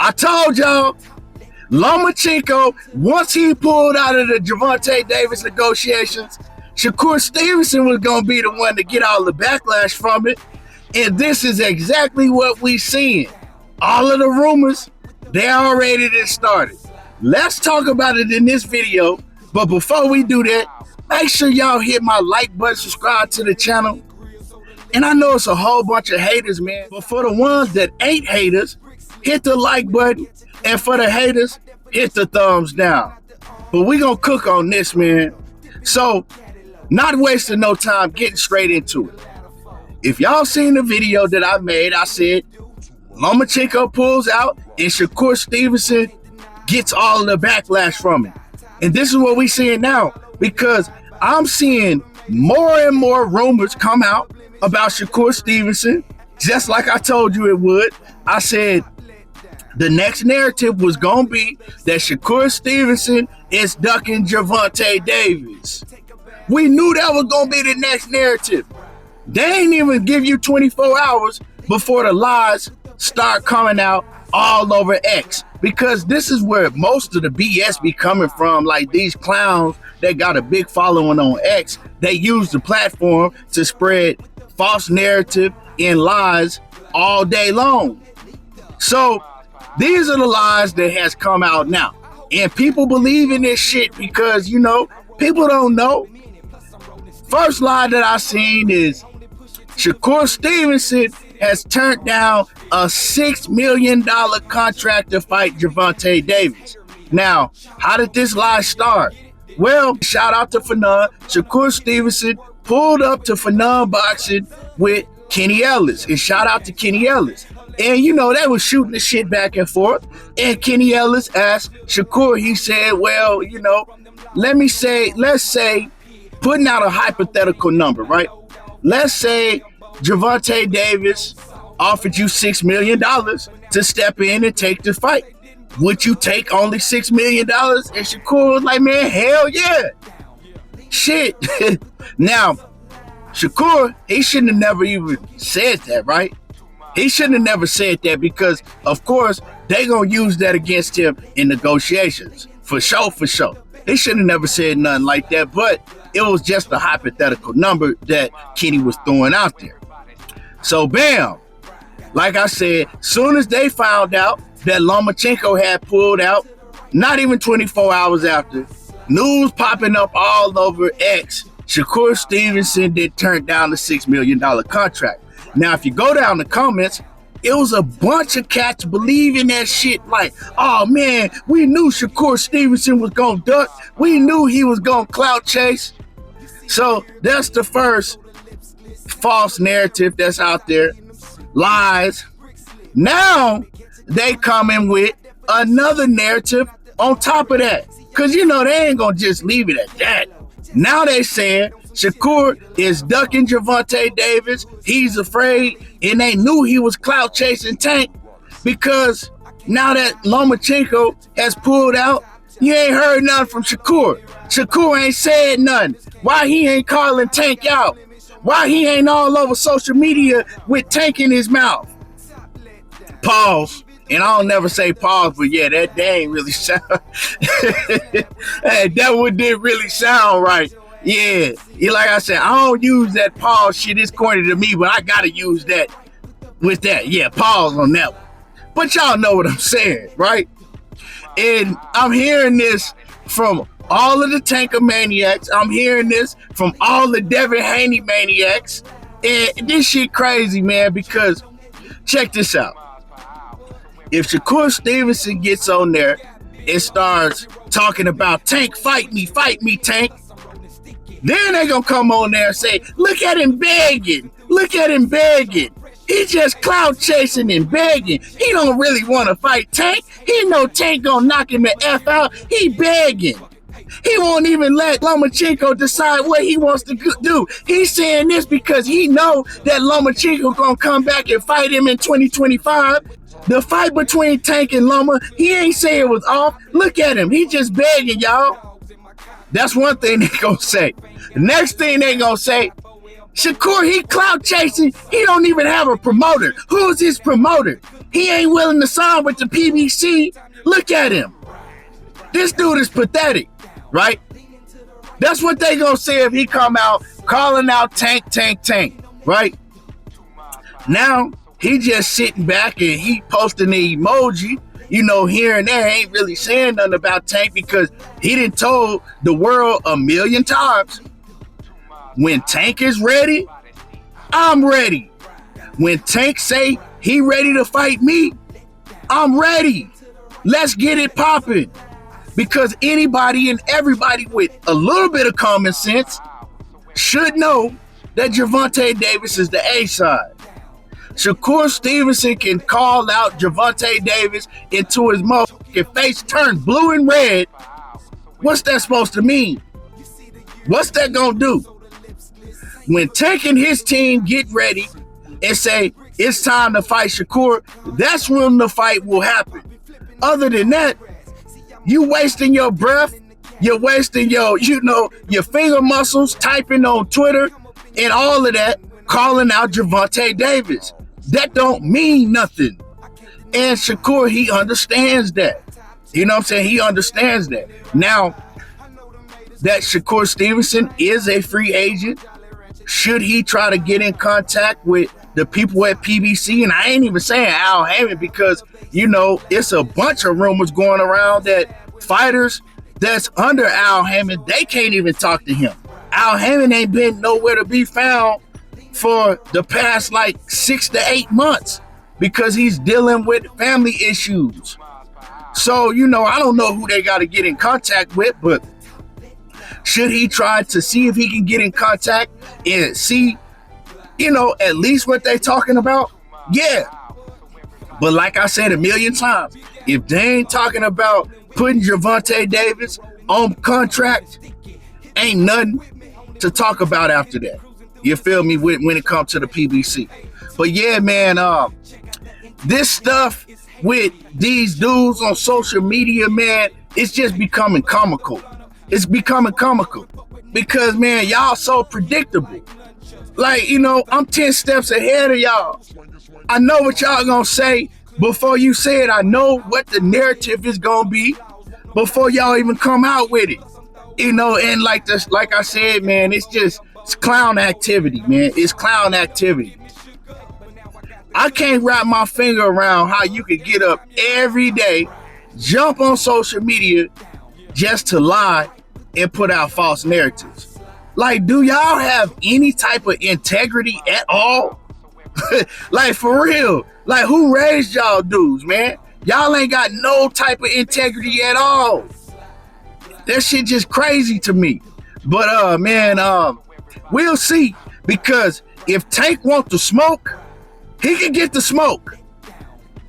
I told y'all, Lomachenko, once he pulled out of the Gervonta Davis negotiations, Shakur Stevenson was going to be the one to get all the backlash from it. And this is exactly what we seeing. All of the rumors, they already started. Let's talk about it in this video. But before we do that, make sure y'all hit my like button, subscribe to the channel. And I know it's a whole bunch of haters, man. But for the ones that ain't haters, hit the like button. And for the haters, hit the thumbs down. But we gonna cook on this, man. So, not wasting no time, getting straight into it. If y'all seen the video that I made, I said Lomachenko pulls out and Shakur Stevenson gets all of the backlash from it. And this is what we seeing now, because I'm seeing more and more rumors come out about Shakur Stevenson, just like I told you it would. I said the next narrative was going to be that Shakur Stevenson is ducking Gervonta Davis. We knew that was going to be the next narrative. They ain't even give you 24 hours before the lies start coming out all over X, because this is where most of the BS be coming from. Like these clowns that got a big following on X, they use the platform to spread false narrative and lies all day long. So these are the lies that has come out now, and people believe in this shit because, you know, people don't know. First lie that I seen is Shakur Stevenson has turned down a $6 million contract to fight Gervonta Davis. Now, how did this lie start? Well, shout out to Fanon. Shakur Stevenson pulled up to Fanon Boxing with Kenny Ellis. And shout out to Kenny Ellis. And, you know, they was shooting the shit back and forth. And Kenny Ellis asked Shakur, he said, well, you know, let's say, putting out a hypothetical number, right? Let's say Gervonta Davis offered you $6 million to step in and take the fight. Would you take only $6 million? And Shakur was like, man, hell yeah. Shit. Now, Shakur, he shouldn't have never even said that, right? He shouldn't have never said that because, of course, they gonna use that against him in negotiations. For sure, for sure. He shouldn't have never said nothing like that, but it was just a hypothetical number that Kenny was throwing out there. So, bam. Like I said, soon as they found out that Lomachenko had pulled out, not even 24 hours after, news popping up all over X, Shakur Stevenson did turn down the $6 million contract. Now, if you go down the comments, it was a bunch of cats believing that shit like, oh man, we knew Shakur Stevenson was gonna duck. We knew he was gonna clout chase. So that's the first false narrative that's out there. Lies. Now they come in with another narrative on top of that. Cause you know they ain't gonna just leave it at that. Now they saying Shakur is ducking Gervonta Davis. He's afraid, and they knew he was clout chasing Tank because now that Lomachenko has pulled out, you ain't heard nothing from Shakur. Shakur ain't said nothing. Why he ain't calling Tank out? Why he ain't all over social media with Tank in his mouth? Pause. And I don't never say pause, but yeah, that ain't really sound. Hey, that one didn't really sound right. Yeah, like I said, I don't use that pause shit. It's corny to me, but I gotta use that with that. Yeah, pause on that one. But y'all know what I'm saying, right? And I'm hearing this from all of the Tanker maniacs. I'm hearing this from all the Devin Haney maniacs. And this shit crazy, man, because check this out. If Shakur Stevenson gets on there and starts talking about Tank, fight me, Tank, then they gonna come on there and say, look at him begging. Look at him begging. He just clout chasing and begging. He don't really want to fight Tank. He know Tank gonna knock him the F out. He begging. He won't even let Lomachenko decide what he wants to do. He's saying this because he know that Lomachenko gonna come back and fight him in 2025. The fight between Tank and Loma, he ain't say it was off. Look at him. He just begging, y'all. That's one thing they gonna say. The next thing they gonna say, Shakur, he clout chasing. He don't even have a promoter. Who's his promoter? He ain't willing to sign with the PBC. Look at him. This dude is pathetic, right? That's what they gonna say if he come out calling out Tank, right? Now, he just sitting back and he posting the emoji, here and there, ain't really saying nothing about Tank because he done told the world a million times. When Tank is ready, I'm ready. When Tank say he ready to fight me, I'm ready. Let's get it popping. Because anybody and everybody with a little bit of common sense should know that Gervonta Davis is the A side. Shakur Stevenson can call out Gervonta Davis into his motherfucking face, turn blue and red. What's that supposed to mean? What's that gonna do? When Tank and his team get ready and say it's time to fight Shakur, that's when the fight will happen. Other than that, you wasting your breath, you're wasting your finger muscles, typing on Twitter and all of that, calling out Gervonta Davis. That don't mean nothing. And Shakur, he understands that. You know what I'm saying? He understands that. Now, that Shakur Stevenson is a free agent, should he try to get in contact with the people at PBC? And I ain't even saying Al Haymon because, it's a bunch of rumors going around that fighters that's under Al Haymon, they can't even talk to him. Al Haymon ain't been nowhere to be found for the past 6 to 8 months because he's dealing with family issues. So, I don't know who they got to get in contact with, but should he try to see if he can get in contact and see, at least what they talking about? Yeah. But like I said a million times, if they ain't talking about putting Gervonta Davis on contract, ain't nothing to talk about after that. You feel me? When it comes to the PBC. But yeah, man, this stuff with these dudes on social media, man, it's just becoming comical. It's becoming comical because, man, y'all so predictable. I'm 10 steps ahead of y'all. I know what y'all gonna say before you say it. I know what the narrative is gonna be before y'all even come out with it. And like I said, man, it's clown activity, man. It's clown activity. I can't wrap my finger around how you could get up every day, jump on social media just to lie and put out false narratives. Do y'all have any type of integrity at all? For real. Who raised y'all dudes, man? Y'all ain't got no type of integrity at all. That shit just crazy to me. But we'll see, because if Tank wants to smoke, he can get the smoke.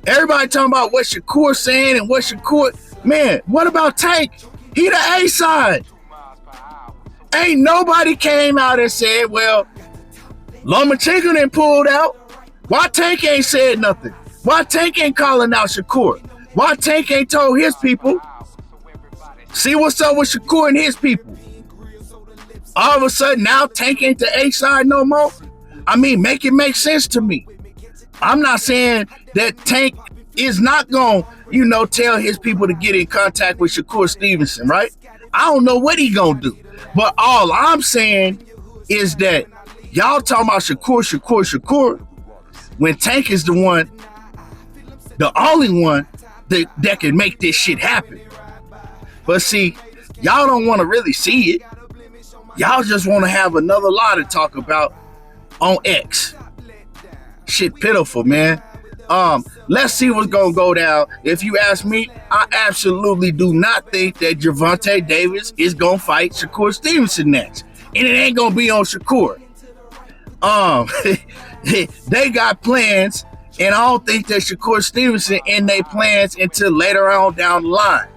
Everybody talking about what Shakur saying and what Shakur, man, what about Tank? He the A side. Ain't nobody came out and said, well, Lomachenko done pulled out. Why Tank ain't said nothing? Why Tank ain't calling out Shakur? Why Tank ain't told his people? See what's up with Shakur and his people. All of a sudden, now Tank ain't the A side no more? Make it make sense to me. I'm not saying that Tank is not going to, tell his people to get in contact with Shakur Stevenson, right? I don't know what he going to do. But all I'm saying is that y'all talking about Shakur, when Tank is the only one that can make this shit happen. But see, y'all don't want to really see it. Y'all just want to have another lie to talk about on X. Shit pitiful, man. Let's see what's gonna go down. If you ask me, I absolutely do not think that Gervonta Davis is gonna fight Shakur Stevenson next, and it ain't gonna be on Shakur. They got plans, and I don't think that Shakur Stevenson in their plans until later on down the line.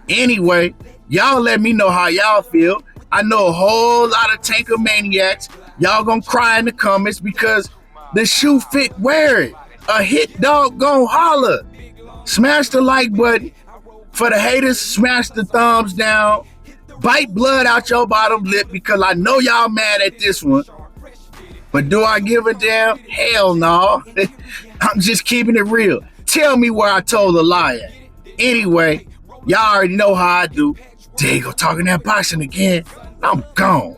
Anyway, y'all let me know how y'all feel. I know a whole lot of tanker maniacs. Y'all gonna cry in the comments because the shoe fit, wear it. A hit dog gon' holler. Smash the like button. For the haters, smash the thumbs down. Bite blood out your bottom lip because I know y'all mad at this one. But do I give a damn? Hell no. I'm just keeping it real. Tell me where I told a lie at. Anyway, y'all already know how I do. There you go, talking that boxing again. I'm gone.